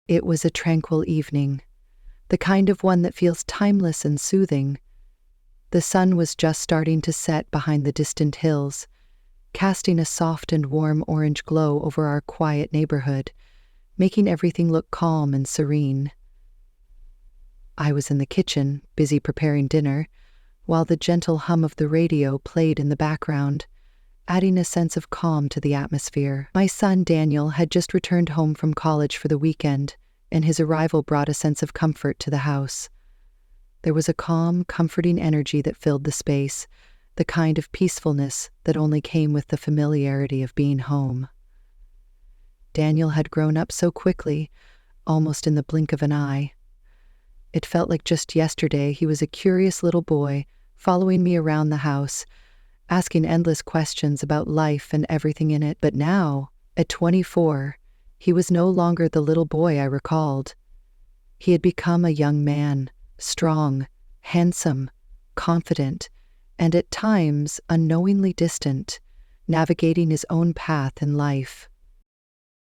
It was a tranquil evening, the kind of one that feels timeless and soothing. The sun was just starting to set behind the distant hills, casting a soft and warm orange glow over our quiet neighborhood, making everything look calm and serene. I was in the kitchen, busy preparing dinner, while the gentle hum of the radio played in the background, adding a sense of calm to the atmosphere. My son Daniel had just returned home from college for the weekend, and his arrival brought a sense of comfort to the house. There was a calm, comforting energy that filled the space, the kind of peacefulness that only came with the familiarity of being home. Daniel had grown up so quickly, almost in the blink of an eye. It felt like just yesterday he was a curious little boy, following me around the house, asking endless questions about life and everything in it. But now, at 24, he was no longer the little boy I recalled. He had become a young man, strong, handsome, confident, and at times unknowingly distant, navigating his own path in life.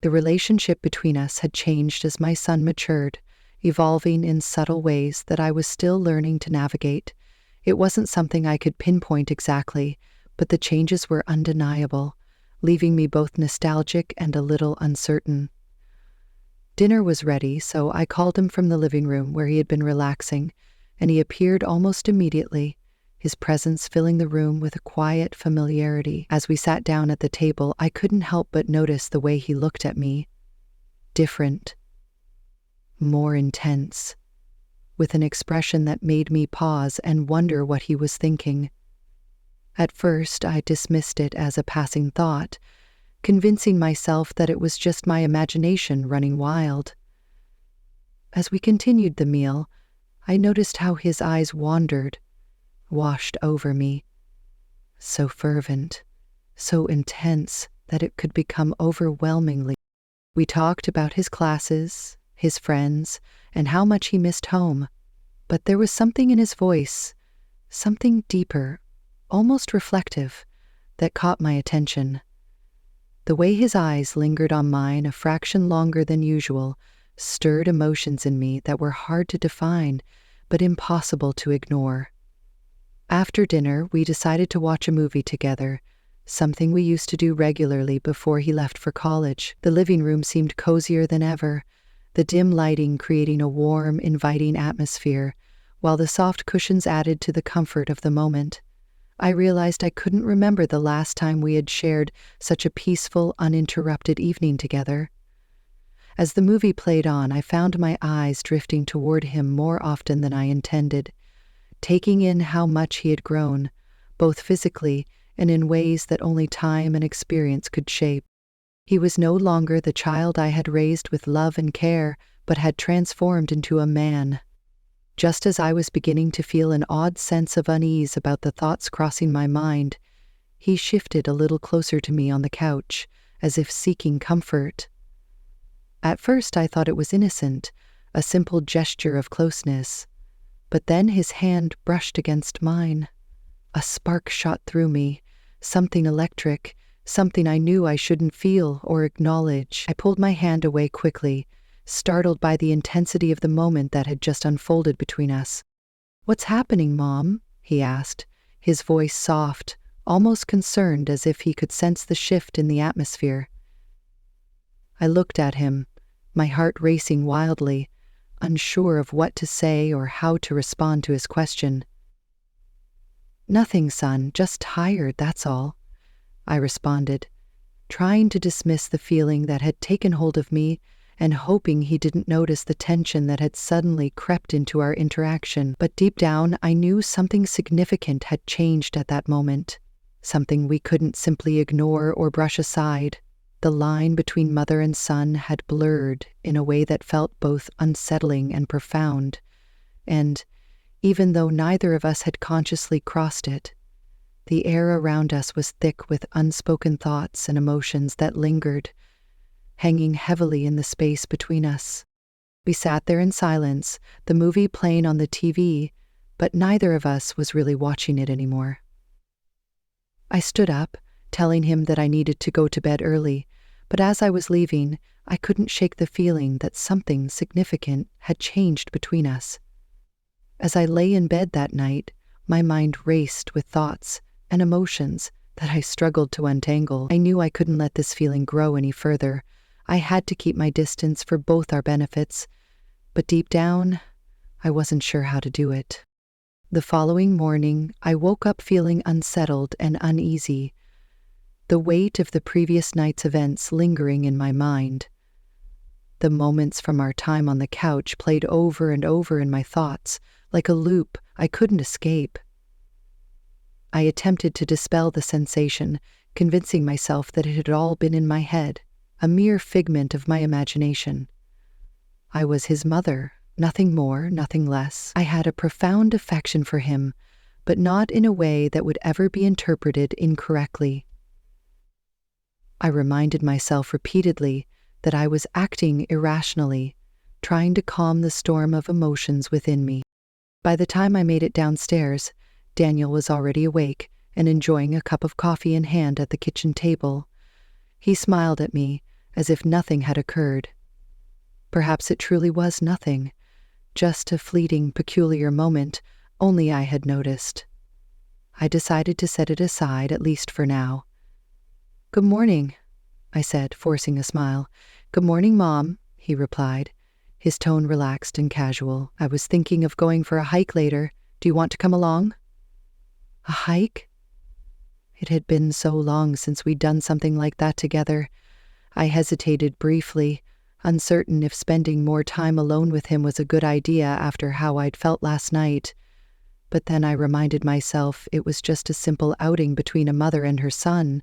The relationship between us had changed as my son matured, evolving in subtle ways that I was still learning to navigate. It wasn't something I could pinpoint exactly, but the changes were undeniable, leaving me both nostalgic and a little uncertain. Dinner was ready, so I called him from the living room where he had been relaxing, and he appeared almost immediately, his presence filling the room with a quiet familiarity. As we sat down at the table, I couldn't help but notice the way he looked at me. Different, more intense, with an expression that made me pause and wonder what he was thinking. At first, I dismissed it as a passing thought, convincing myself that it was just my imagination running wild. As we continued the meal, I noticed how his eyes wandered, washed over me. So fervent, so intense that it could become overwhelmingly. We talked about his classes, his friends, and how much he missed home. But there was something in his voice, something deeper, almost reflective, that caught my attention. The way his eyes lingered on mine a fraction longer than usual stirred emotions in me that were hard to define, but impossible to ignore. After dinner, we decided to watch a movie together, something we used to do regularly before he left for college. The living room seemed cozier than ever, the dim lighting creating a warm, inviting atmosphere, while the soft cushions added to the comfort of the moment. I realized I couldn't remember the last time we had shared such a peaceful, uninterrupted evening together. As the movie played on, I found my eyes drifting toward him more often than I intended, taking in how much he had grown, both physically and in ways that only time and experience could shape. He was no longer the child I had raised with love and care, but had transformed into a man. Just as I was beginning to feel an odd sense of unease about the thoughts crossing my mind, he shifted a little closer to me on the couch, as if seeking comfort. At first I thought it was innocent, a simple gesture of closeness. But then his hand brushed against mine. A spark shot through me, something electric, something I knew I shouldn't feel or acknowledge. I pulled my hand away quickly, startled by the intensity of the moment that had just unfolded between us. "What's happening, Mom?" he asked, his voice soft, almost concerned, as if he could sense the shift in the atmosphere. I looked at him, my heart racing wildly, unsure of what to say or how to respond to his question. "Nothing, son, just tired, that's all," I responded, trying to dismiss the feeling that had taken hold of me and hoping he didn't notice the tension that had suddenly crept into our interaction. But deep down, I knew something significant had changed at that moment, something we couldn't simply ignore or brush aside. The line between mother and son had blurred in a way that felt both unsettling and profound, and, even though neither of us had consciously crossed it, the air around us was thick with unspoken thoughts and emotions that lingered, hanging heavily in the space between us. We sat there in silence, the movie playing on the TV, but neither of us was really watching it anymore. I stood up, telling him that I needed to go to bed early, But as I was leaving, I couldn't shake the feeling that something significant had changed between us. As I lay in bed that night, my mind raced with thoughts and emotions that I struggled to untangle. I knew I couldn't let this feeling grow any further. I had to keep my distance for both our benefits, but deep down, I wasn't sure how to do it. The following morning, I woke up feeling unsettled and uneasy, the weight of the previous night's events lingering in my mind. The moments from our time on the couch played over and over in my thoughts, like a loop I couldn't escape. I attempted to dispel the sensation, convincing myself that it had all been in my head, a mere figment of my imagination. I was his mother, nothing more, nothing less. I had a profound affection for him, but not in a way that would ever be interpreted incorrectly. I reminded myself repeatedly that I was acting irrationally, trying to calm the storm of emotions within me. By the time I made it downstairs, Daniel was already awake and enjoying a cup of coffee in hand at the kitchen table. He smiled at me as if nothing had occurred. Perhaps it truly was nothing, just a fleeting, peculiar moment only I had noticed. I decided to set it aside, at least for now. "Good morning," I said, forcing a smile. "Good morning, Mom," he replied, his tone relaxed and casual. "I was thinking of going for a hike later. Do you want to come along?" A hike? It had been so long since we'd done something like that together. I hesitated briefly, uncertain if spending more time alone with him was a good idea after how I'd felt last night. But then I reminded myself it was just a simple outing between a mother and her son.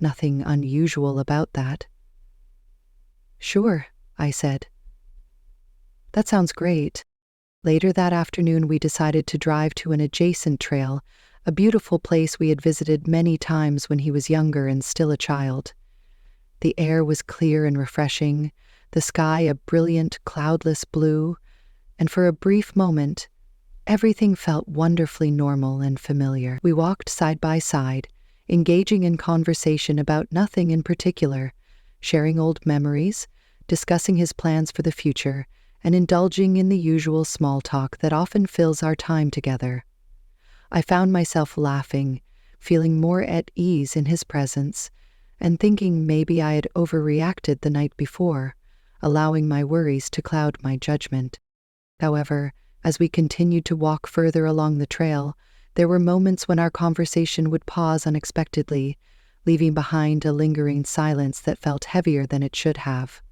Nothing unusual about that. "Sure," I said. "That sounds great." Later that afternoon, we decided to drive to an adjacent trail, a beautiful place we had visited many times when he was younger and still a child. The air was clear and refreshing, the sky a brilliant, cloudless blue, and for a brief moment, everything felt wonderfully normal and familiar. We walked side by side, engaging in conversation about nothing in particular, sharing old memories, discussing his plans for the future, and indulging in the usual small talk that often fills our time together. I found myself laughing, feeling more at ease in his presence, and thinking maybe I had overreacted the night before, allowing my worries to cloud my judgment. However, as we continued to walk further along the trail, there were moments when our conversation would pause unexpectedly, leaving behind a lingering silence that felt heavier than it should have.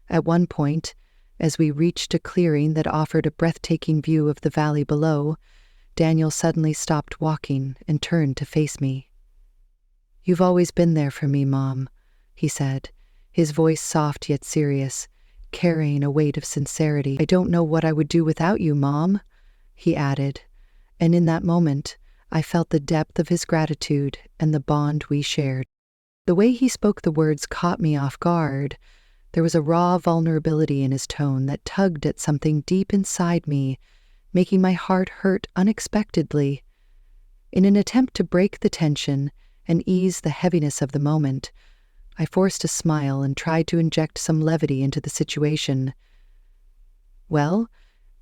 At one point, as we reached a clearing that offered a breathtaking view of the valley below, Daniel suddenly stopped walking and turned to face me. "You've always been there for me, Mom," he said, his voice soft yet serious, carrying a weight of sincerity. "I don't know what I would do without you, Mom," he added, and in that moment, I felt the depth of his gratitude and the bond we shared. The way he spoke the words caught me off guard. There was a raw vulnerability in his tone that tugged at something deep inside me, making my heart hurt unexpectedly. In an attempt to break the tension and ease the heaviness of the moment, I forced a smile and tried to inject some levity into the situation. "Well,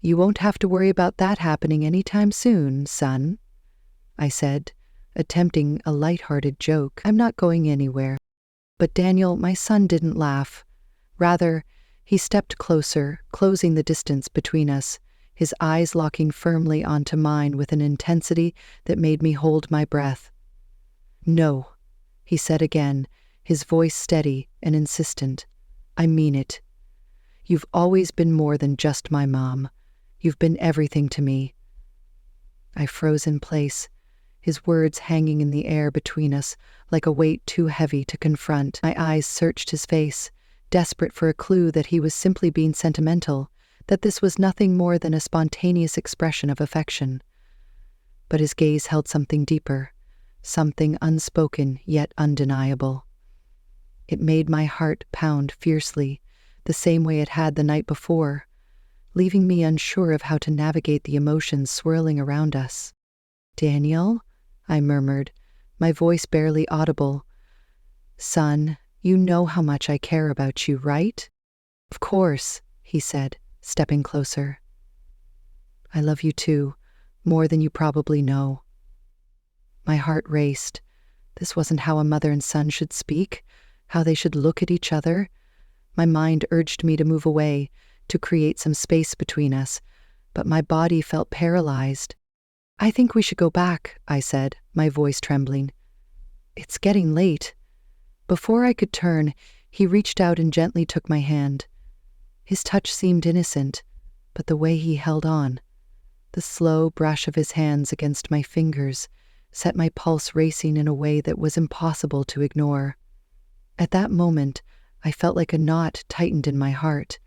you won't have to worry about that happening anytime soon, son," I said, attempting a light-hearted joke. "I'm not going anywhere." But Daniel, my son, didn't laugh. Rather, he stepped closer, closing the distance between us, his eyes locking firmly onto mine with an intensity that made me hold my breath. "No," he said again, his voice steady and insistent. "I mean it. You've always been more than just my mom. You've been everything to me." I froze in place, his words hanging in the air between us like a weight too heavy to confront. My eyes searched his face, desperate for a clue that he was simply being sentimental, that this was nothing more than a spontaneous expression of affection. But his gaze held something deeper, something unspoken yet undeniable. It made my heart pound fiercely, the same way it had the night before, leaving me unsure of how to navigate the emotions swirling around us. "Daniel?" I murmured, my voice barely audible. "Son," You know how much I care about you, right? Of course, he said, stepping closer. I love you too, more than you probably know. My heart raced. This wasn't how a mother and son should speak, how they should look at each other. My mind urged me to move away, to create some space between us, but my body felt paralyzed. I think we should go back, I said, my voice trembling. It's getting late. Before I could turn, he reached out and gently took my hand. His touch seemed innocent, but the way he held on, the slow brush of his hands against my fingers, set my pulse racing in a way that was impossible to ignore. At that moment, I felt like a knot tightened in my heart,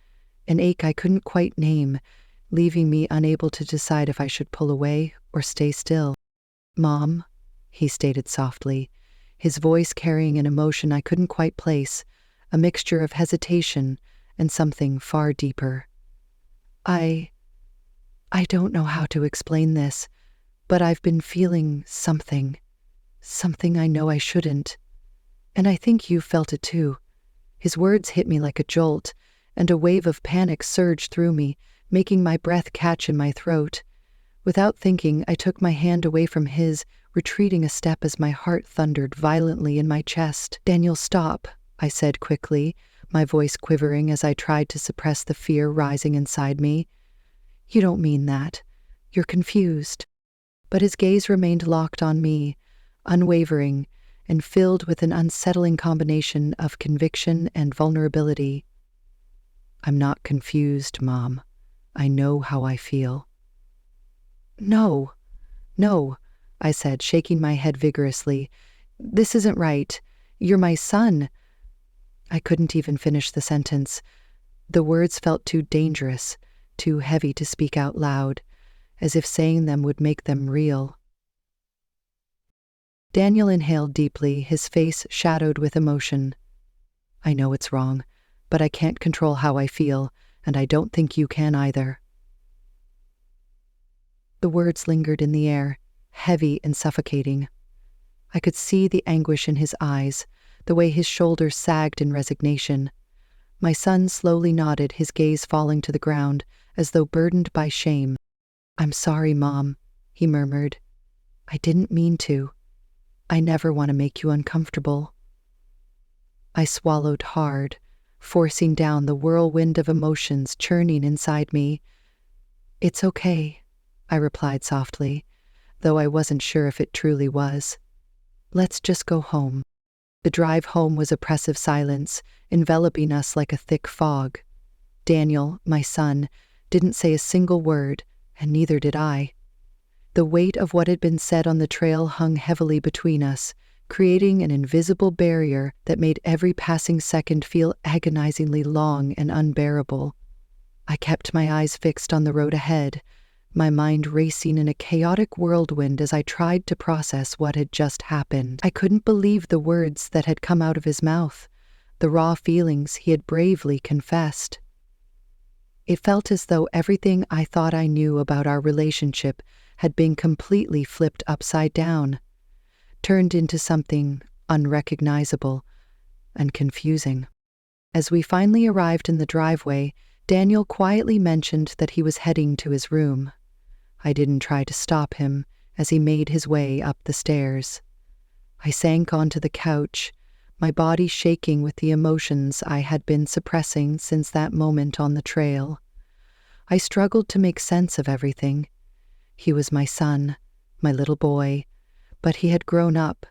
an ache I couldn't quite name, leaving me unable to decide if I should pull away or stay still. Mom, he stated softly, his voice carrying an emotion I couldn't quite place, a mixture of hesitation and something far deeper. I don't know how to explain this, but I've been feeling something I know I shouldn't. And I think you felt it too. His words hit me like a jolt, and a wave of panic surged through me, making my breath catch in my throat. Without thinking, I took my hand away from his, retreating a step as my heart thundered violently in my chest. Daniel, stop, I said quickly, my voice quivering as I tried to suppress the fear rising inside me. You don't mean that. You're confused. But his gaze remained locked on me, unwavering, and filled with an unsettling combination of conviction and vulnerability. I'm not confused, Mom. I know how I feel. No, I said, shaking my head vigorously. This isn't right. You're my son. I couldn't even finish the sentence. The words felt too dangerous, too heavy to speak out loud, as if saying them would make them real. Daniel inhaled deeply, his face shadowed with emotion. I know it's wrong, but I can't control how I feel, and I don't think you can either. The words lingered in the air, heavy and suffocating. I could see the anguish in his eyes, the way his shoulders sagged in resignation. My son slowly nodded, his gaze falling to the ground, as though burdened by shame. I'm sorry, Mom, he murmured. I didn't mean to. I never want to make you uncomfortable. I swallowed hard, forcing down the whirlwind of emotions churning inside me. It's okay, I replied softly, though I wasn't sure if it truly was. Let's just go home. The drive home was oppressive silence, enveloping us like a thick fog. Daniel, my son, didn't say a single word, and neither did I. The weight of what had been said on the trail hung heavily between us, creating an invisible barrier that made every passing second feel agonizingly long and unbearable. I kept my eyes fixed on the road ahead, my mind racing in a chaotic whirlwind as I tried to process what had just happened. I couldn't believe the words that had come out of his mouth, the raw feelings he had bravely confessed. It felt as though everything I thought I knew about our relationship had been completely flipped upside down, turned into something unrecognizable and confusing. As we finally arrived in the driveway, Daniel quietly mentioned that he was heading to his room. I didn't try to stop him as he made his way up the stairs. I sank onto the couch, my body shaking with the emotions I had been suppressing since that moment on the trail. I struggled to make sense of everything. He was my son, my little boy, but he had grown up,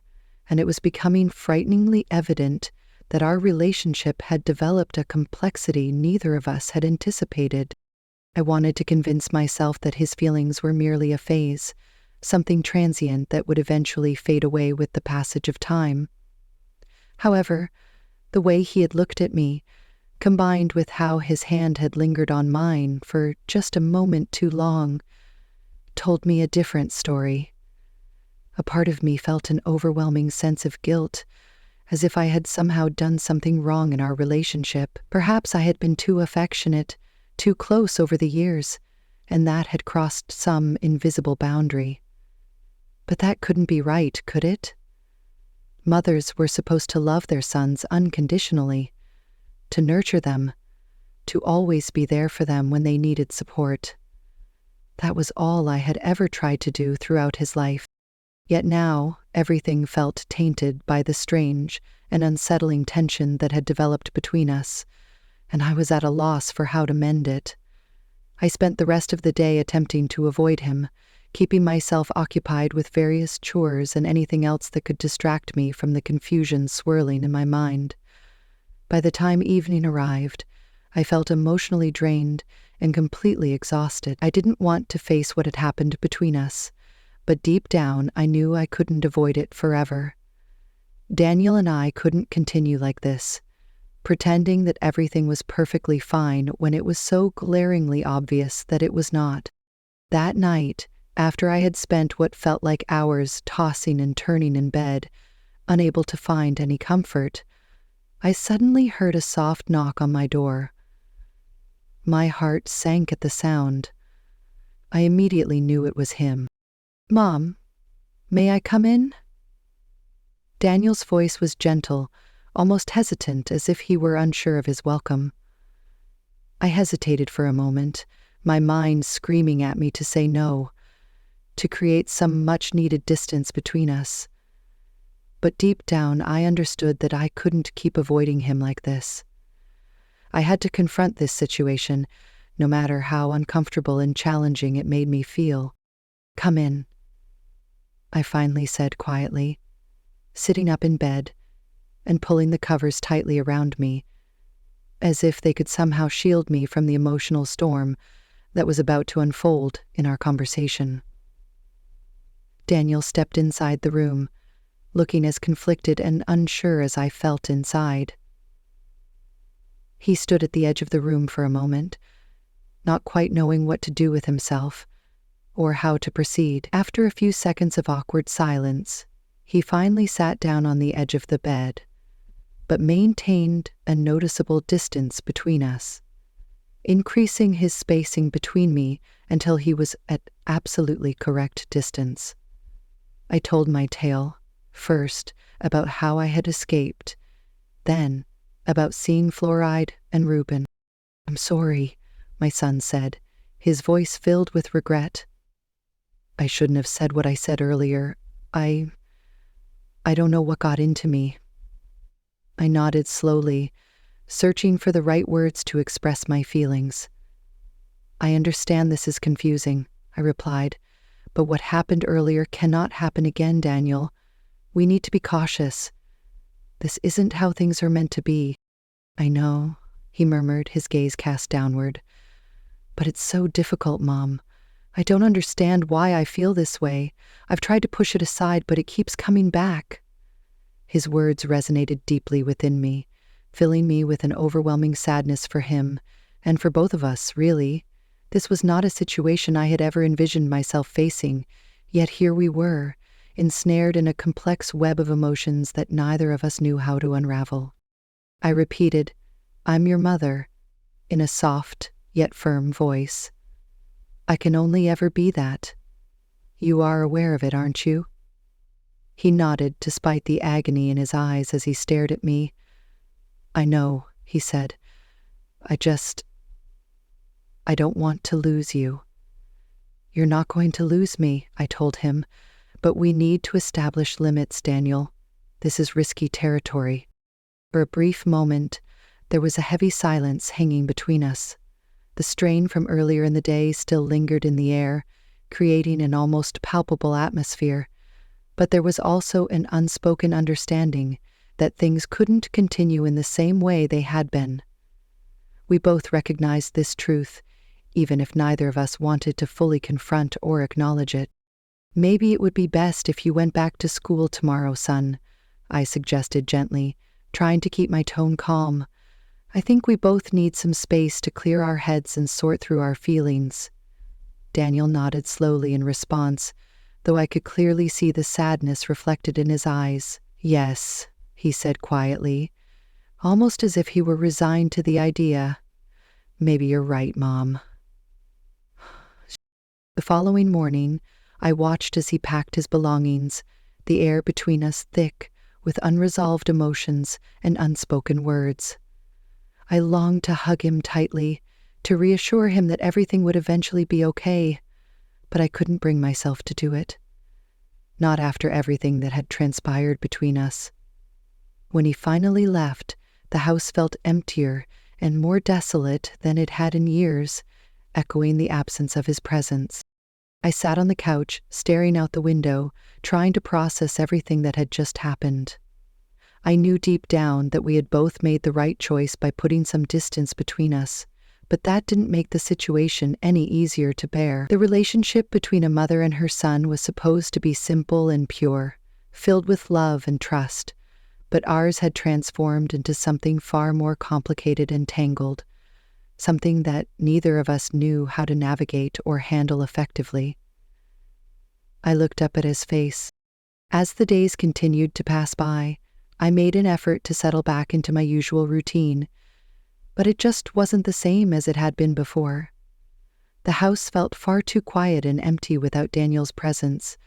and it was becoming frighteningly evident that our relationship had developed a complexity neither of us had anticipated. I wanted to convince myself that his feelings were merely a phase, something transient that would eventually fade away with the passage of time. However, the way he had looked at me, combined with how his hand had lingered on mine for just a moment too long, told me a different story. A part of me felt an overwhelming sense of guilt, as if I had somehow done something wrong in our relationship. Perhaps I had been too affectionate, too close over the years, and that had crossed some invisible boundary. But that couldn't be right, could it? Mothers were supposed to love their sons unconditionally, to nurture them, to always be there for them when they needed support. That was all I had ever tried to do throughout his life. Yet now, everything felt tainted by the strange and unsettling tension that had developed between us, and I was at a loss for how to mend it. I spent the rest of the day attempting to avoid him, keeping myself occupied with various chores and anything else that could distract me from the confusion swirling in my mind. By the time evening arrived, I felt emotionally drained and completely exhausted. I didn't want to face what had happened between us, but deep down I knew I couldn't avoid it forever. Daniel and I couldn't continue like this, pretending that everything was perfectly fine when it was so glaringly obvious that it was not. That night, after I had spent what felt like hours tossing and turning in bed, unable to find any comfort, I suddenly heard a soft knock on my door. My heart sank at the sound. I immediately knew it was him. "Mom, may I come in?" Daniel's voice was gentle, almost hesitant, as if he were unsure of his welcome. I hesitated for a moment, my mind screaming at me to say no, to create some much-needed distance between us. But deep down, I understood that I couldn't keep avoiding him like this. I had to confront this situation, no matter how uncomfortable and challenging it made me feel. "Come in," I finally said quietly, sitting up in bed and pulling the covers tightly around me, as if they could somehow shield me from the emotional storm that was about to unfold in our conversation. Daniel stepped inside the room, looking as conflicted and unsure as I felt inside. He stood at the edge of the room for a moment, not quite knowing what to do with himself or how to proceed. After a few seconds of awkward silence, he finally sat down on the edge of the bed, but maintained a noticeable distance between us, increasing his spacing between me until he was at absolutely correct distance. I told my tale, first about how I had escaped, then about seeing Fluoride and Reuben. "I'm sorry," my son said, his voice filled with regret. "I shouldn't have said what I said earlier. I don't know what got into me." I nodded slowly, searching for the right words to express my feelings. "I understand this is confusing," I replied, "but what happened earlier cannot happen again, Daniel. We need to be cautious. This isn't how things are meant to be." "I know," he murmured, his gaze cast downward. "But it's so difficult, Mom. I don't understand why I feel this way. I've tried to push it aside, but it keeps coming back." His words resonated deeply within me, filling me with an overwhelming sadness for him, and for both of us, really. This was not a situation I had ever envisioned myself facing, yet here we were, ensnared in a complex web of emotions that neither of us knew how to unravel. I repeated, "I'm your mother," in a soft yet firm voice. "I can only ever be that. You are aware of it, aren't you?" He nodded, despite the agony in his eyes as he stared at me. "I know," he said. I don't want to lose you." "You're not going to lose me," I told him, "but we need to establish limits, Daniel. This is risky territory." For a brief moment, there was a heavy silence hanging between us. The strain from earlier in the day still lingered in the air, creating an almost palpable atmosphere. But there was also an unspoken understanding that things couldn't continue in the same way they had been. We both recognized this truth, even if neither of us wanted to fully confront or acknowledge it. "Maybe it would be best if you went back to school tomorrow, son," I suggested gently, trying to keep my tone calm. "I think we both need some space to clear our heads and sort through our feelings." Daniel nodded slowly in response, though I could clearly see the sadness reflected in his eyes. "Yes," he said quietly, almost as if he were resigned to the idea. "Maybe you're right, Mom." The following morning, I watched as he packed his belongings, the air between us thick with unresolved emotions and unspoken words. I longed to hug him tightly, to reassure him that everything would eventually be okay, but I couldn't bring myself to do it. Not after everything that had transpired between us. When he finally left, the house felt emptier and more desolate than it had in years, echoing the absence of his presence. I sat on the couch, staring out the window, trying to process everything that had just happened. I knew deep down that we had both made the right choice by putting some distance between us, but that didn't make the situation any easier to bear. The relationship between a mother and her son was supposed to be simple and pure, filled with love and trust, but ours had transformed into something far more complicated and tangled, something that neither of us knew how to navigate or handle effectively. I looked up at his face. As the days continued to pass by, I made an effort to settle back into my usual routine, but it just wasn't the same as it had been before. The house felt far too quiet and empty without Daniel's presence,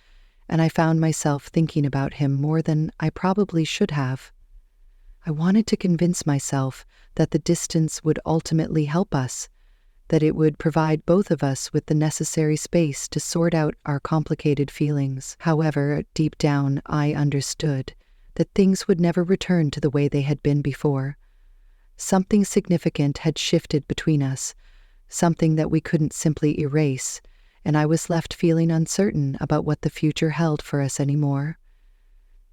and I found myself thinking about him more than I probably should have. I wanted to convince myself that the distance would ultimately help us, that it would provide both of us with the necessary space to sort out our complicated feelings. However, deep down, I understood that things would never return to the way they had been before. Something significant had shifted between us, something that we couldn't simply erase, and I was left feeling uncertain about what the future held for us anymore.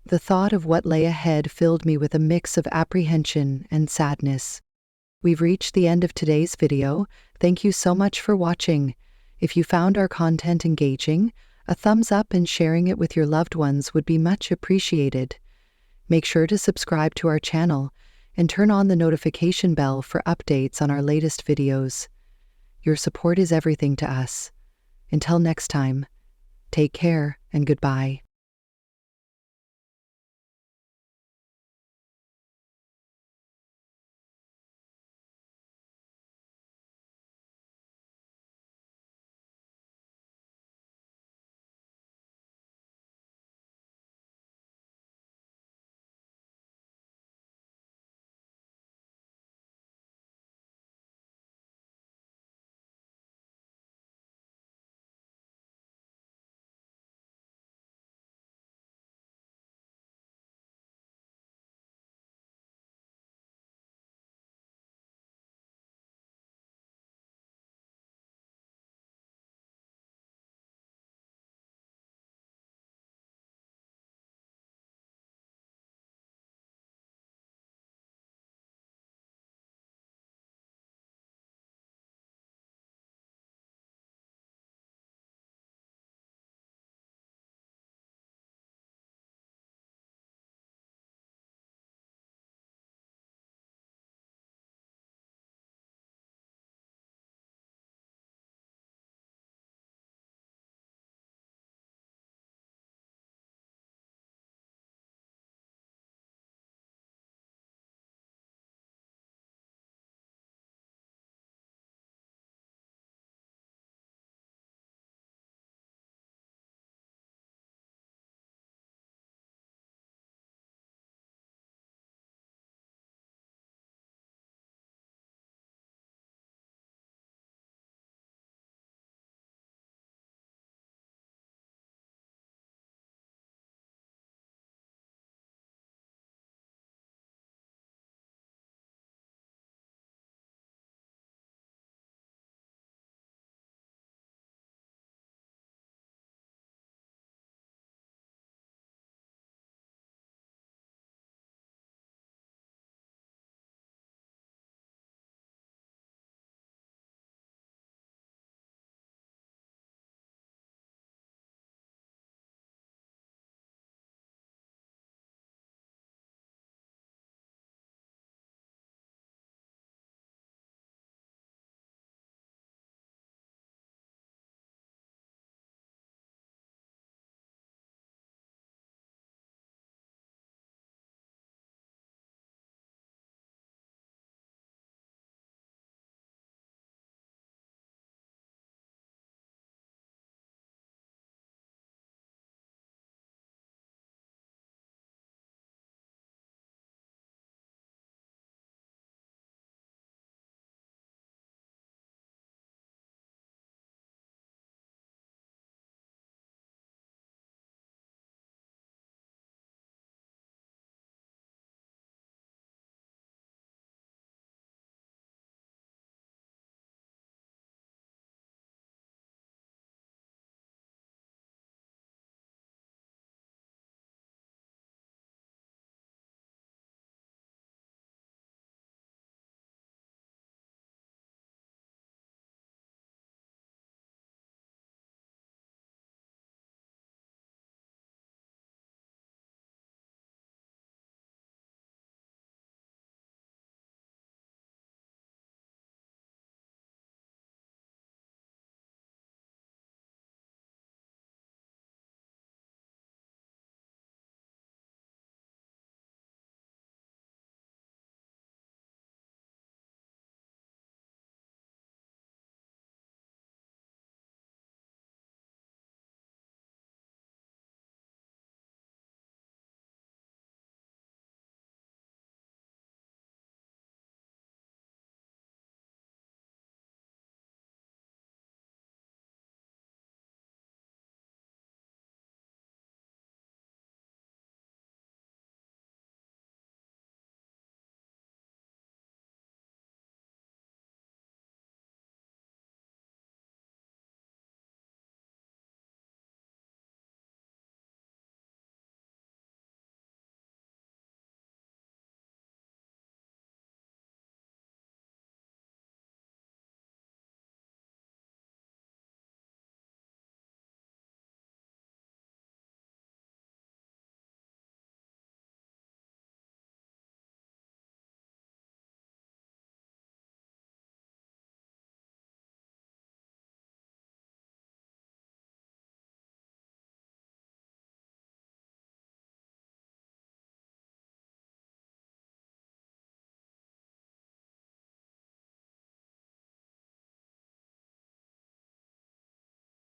The thought of what lay ahead filled me with a mix of apprehension and sadness. We've reached the end of today's video. Thank you so much for watching. If you found our content engaging, a thumbs up and sharing it with your loved ones would be much appreciated. Make sure to subscribe to our channel and turn on the notification bell for updates on our latest videos. Your support is everything to us. Until next time, take care and goodbye.